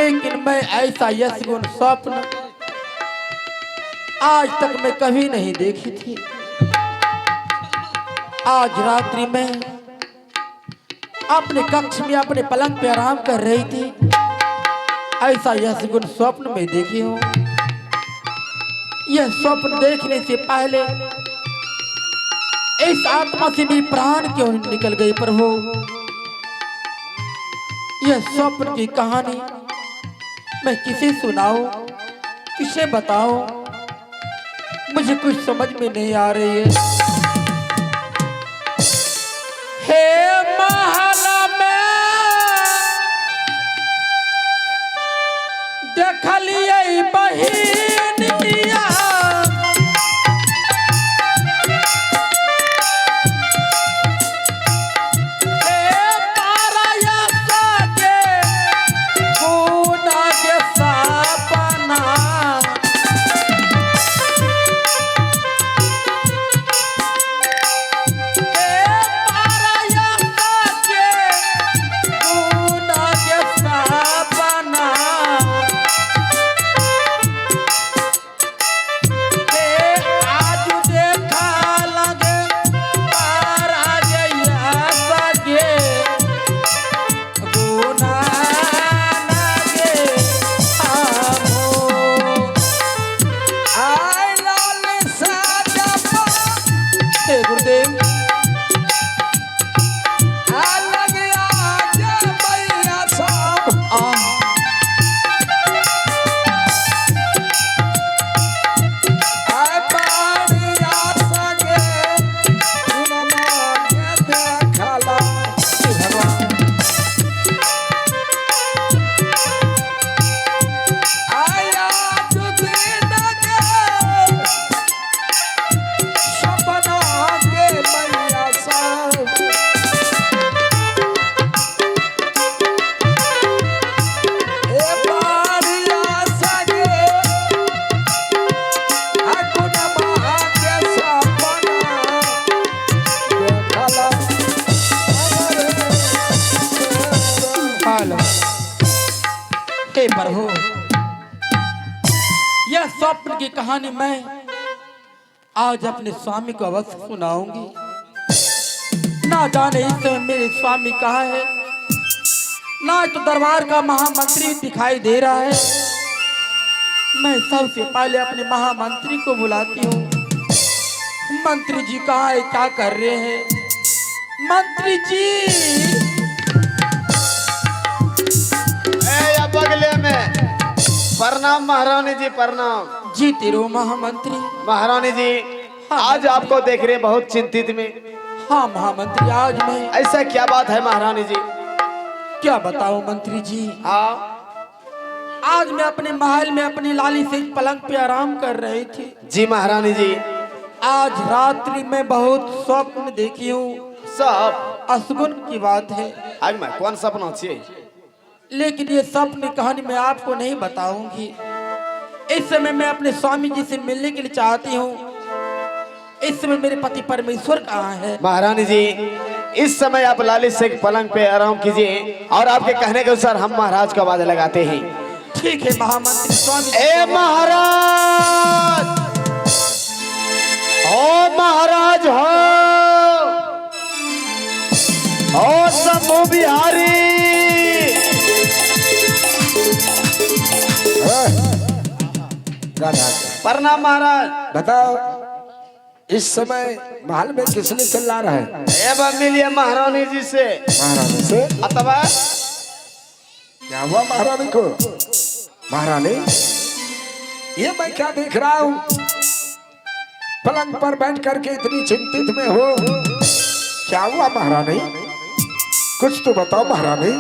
लेकिन मैं ऐसा यश गुण स्वप्न आज तक मैं कभी नहीं देखी थी। आज रात्रि में अपने कक्ष में अपने पलंग पे आराम कर रही थी, ऐसा यश गुण स्वप्न में देखी हूँ। यह स्वप्न देखने से पहले इस आत्मा से भी प्राण क्यों निकल गई प्रभु। यह स्वप्न की कहानी मैं किसे सुनाऊं, किसे बताऊं, मुझे कुछ समझ में नहीं आ रही है। हे महला में देखलिए बहिनिया, प्रभु यह स्वप्न की कहानी मैं आज अपने स्वामी को अवश्य सुनाऊंगी। ना जाने इस समय मेरे स्वामी कहाँ है, ना तो दरबार का महामंत्री दिखाई दे रहा है। मैं सबसे पहले अपने महामंत्री को बुलाती हूँ। मंत्री जी कहाँ है, क्या कर रहे हैं? मंत्री जी बगले में प्रणाम महारानी जी, प्रणाम जी। तेरो महामंत्री। महारानी जी हाँ, आज आपको देख रहे बहुत चिंतित में। हाँ महामंत्री, आज मैं ऐसा क्या बात है महारानी जी? क्या बताऊं मंत्री जी। हाँ आज मैं अपने महल में अपनी लाली से पलंग पे आराम कर रही थी। जी महारानी जी। आज रात्रि में बहुत स्वप्न देखी हूँ। सब अशगुन की बात है। आज मैं कौन सपना चाहिए, लेकिन ये सपने कहानी मैं आपको नहीं बताऊंगी। इस समय मैं अपने स्वामी जी से मिलने के लिए चाहती हूँ। इस समय मेरे पति परमेश्वर कहाँ है? महारानी जी इस समय आप लाली से पलंग पे आराम कीजिए और आपके कहने के अनुसार हम महाराज का वादा लगाते हैं। ठीक है महामंत्री। स्वामी ए महाराज, ओ महाराज हो शंभु बिहारी। प्रणाम महाराज। बताओ इस समय महल में किसने चिल्ला रहा है? एवं मिलिए महारानी जी से। महारानी से? अथवा क्या हुआ महारानी को? महारानी ये मैं क्या देख रहा हूँ? पलंग पर बैठ करके इतनी चिंतित में हो, क्या हुआ महारानी? कुछ तो बताओ महारानी।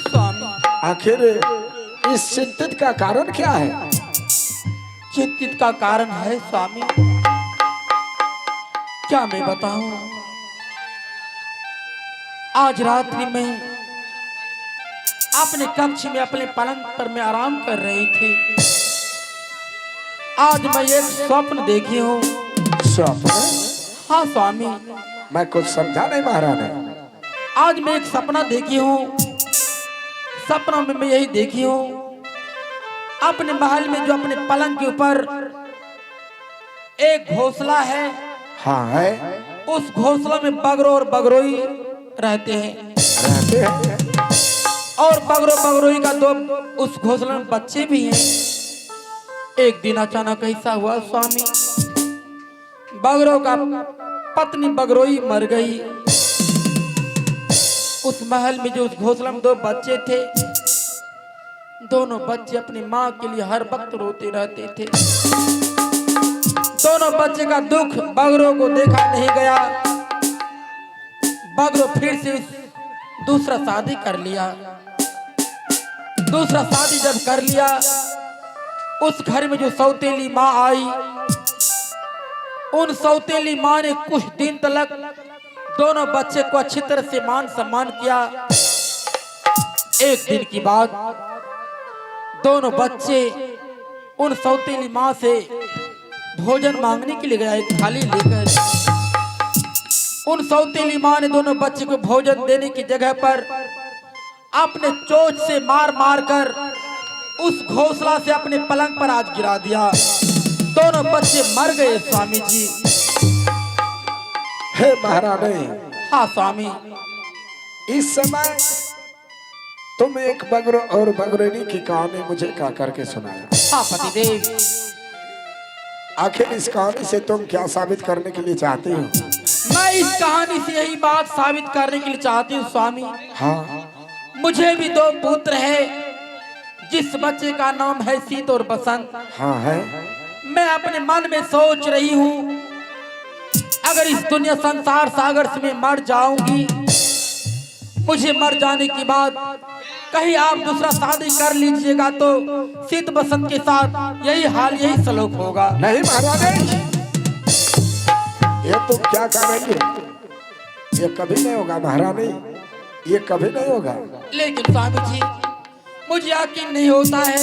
स्वामी आखिर इस चिंतित का कारण क्या है? चिंतित का कारण है स्वामी, क्या मैं बताऊं। आज रात्रि में अपने कक्ष में अपने पलंग पर मैं आराम कर रही थी। आज मैं एक स्वप्न देखी हूँ। स्वप्न? हाँ स्वामी, मैं कुछ समझा नहीं महारानी। आज मैं एक सपना देखी हूँ। सपनों में मैं यही देखी हूँ अपने महल में जो अपने पलंग के ऊपर एक घोंसला है, हाँ है, उस घोंसला में बगरो और बगरोई रहते हैं। रहते हैं। और बगरो बगरोई का दो उस घोंसले में बच्चे भी हैं। एक दिन अचानक ऐसा हुआ स्वामी, बगरो का पत्नी बगरोई मर गई। उस महल में जो उस घोंसले में दो बच्चे थे, दोनों बच्चे अपनी माँ के लिए हर वक्त रोते रहते थे। दोनों बच्चे का दुख बगरो को देखा नहीं गया। बगरो फिर से दूसरा शादी कर लिया। दूसरा शादी जब कर लिया, उस घर में जो सौतेली माँ आई, उन सौतेली माँ ने कुछ दिन तक दोनों बच्चे को अच्छी तरह से मान सम्मान किया। एक दिन की बात, दोनों बच्चे उन सौतेली माँ से भोजन मांगने के लिए गया, एक थाली लेकर। उन सौतेली माँ ने दोनों बच्चे को भोजन देने की जगह पर अपने चोंच से मार मार कर उस घोंसला से अपने पलंग पर आज गिरा दिया। दोनों बच्चे मर गए स्वामी जी। हे महारानी, हाँ स्वामी। इस समय तुम एक बगरो और बगरेनी की कहानी मुझे गा करके सुनाया। हाँ पतिदेव। आखिर इस कहानी से तुम क्या साबित करने के लिए चाहती हो? मैं इस कहानी से यही बात साबित करने के लिए चाहती हूँ स्वामी। हाँ, मुझे भी दो पुत्र है, जिस बच्चे का नाम है शीत और बसंत। हाँ है। मैं अपने मन में सोच रही हूँ, अगर इस दुनिया संसार सागर से मैं मर जाऊंगी, मुझे मर जाने के बाद कहीं आप दूसरा शादी कर लीजिएगा तो शीत बसंत के साथ यही हाल, यही सलूक होगा। नहीं महारानी, ये तुम क्या कर रही हो? ये कभी नहीं होगा महारानी, ये कभी नहीं होगा। लेकिन स्वामी जी, मुझे यकीन नहीं होता है।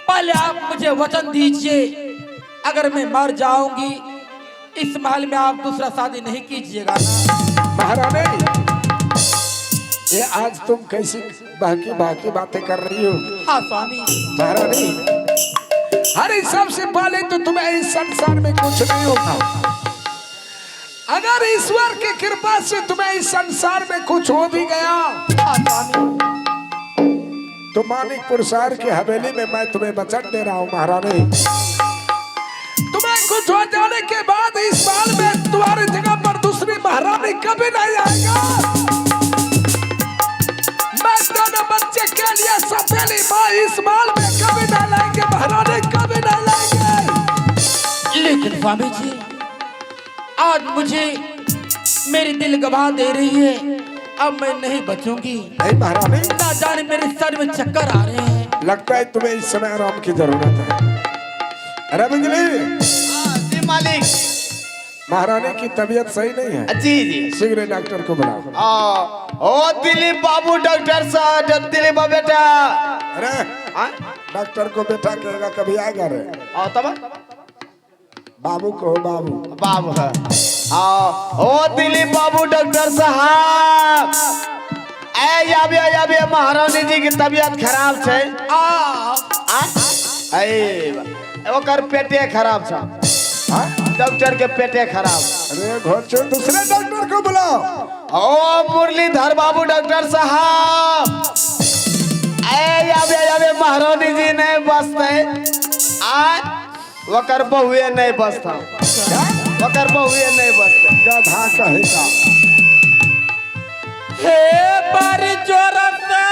पहले आप मुझे वचन दीजिए, अगर मैं मर जाऊंगी, इस महल में आप दूसरा शादी नहीं कीजिएगा ना। महारानी, ये आज तुम कैसी बाकी बाकी बातें कर रही हो? हाँ स्वामी। महारानी, अरे सबसे पहले तो तुम्हें इस संसार में कुछ नहीं होगा। अगर ईश्वर की कृपा से तुम्हें इस संसार में कुछ हो भी गया, हाँ स्वामी। तो मानिकपुर शहर की हवेली में मैं तुम्हें वचन दे रहा हूँ महारानी, तुम्हें कुछ हो जाने के बाद इस महल में तुम्हारी जगह पर दूसरी महारानी कभी नहीं आएगा। मैं दोनों बच्चे के लिए सौतेली माँ इस महल में कभी नहीं लाएंगे महारानी, कभी नहीं लाएंगे। लेकिन स्वामी जी, आज मुझे मेरी दिल गवाह दे रही है, अब मैं नहीं बचूंगी। नहीं महारानी, ना जाने मेरे सर में चक्कर आ रहे हैं। लगता है तुम्हें इस समय आराम की जरूरत है। अरे बिजली, जी मालिक। महारानी की तबीयत सही नहीं है। जी जी। शीघ्र डॉक्टर को बुलाओ। ओ दिलीप बाबू, डॉक्टर साहब, दिलीप बेटा। अरे डॉक्टर को बेटा कहेगा, कभी आएगा रे? आओ तब बाबू को बाबू। बाबू है। आओ ओ दिलीप बाबू, डॉक्टर साहब। याबे महारानी जी की तबीयत खराब है। ओकर पेटे खराब था। डॉक्टर के पेटे खराब। अरे घोचो, दूसरे डॉक्टर को बुलाओ। ओ मुरलीधर बाबू, डॉक्टर साहब। याबे महारानी जी नहीं बसते। वकर बहुए नहीं बसता। वकर बहुए नहीं बसते। गधा कहेगा। हे बड़ी जोर से